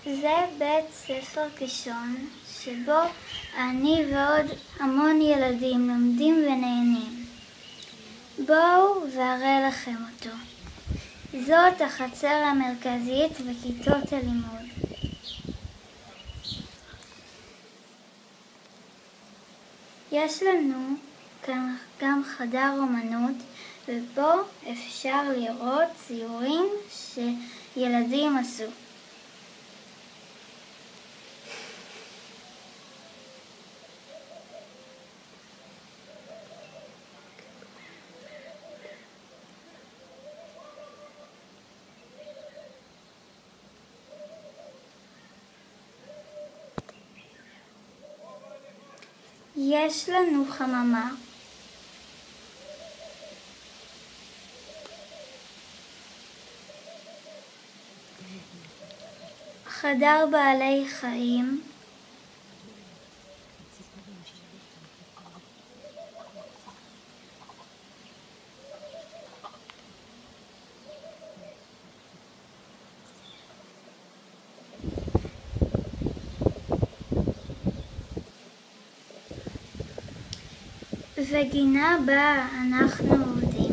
זה בית ספר קישון שבו אני ועוד המון ילדים לומדים ונהנים. בואו ואראה לכם אותו. זאת החצר המרכזית וכיתות הלימוד. יש לנו כאן גם חדר אומנות, ובו אפשר לראות ציורים שילדים עשו. יש לנו חממה. חדר בעלי חיים. וגינה בה אנחנו עובדים.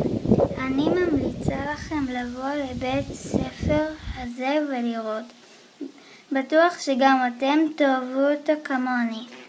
אני ממליצה לכם לבוא לבית ספר הזה ולראות. בטוח שגם אתם תאהבו אותו כמוני.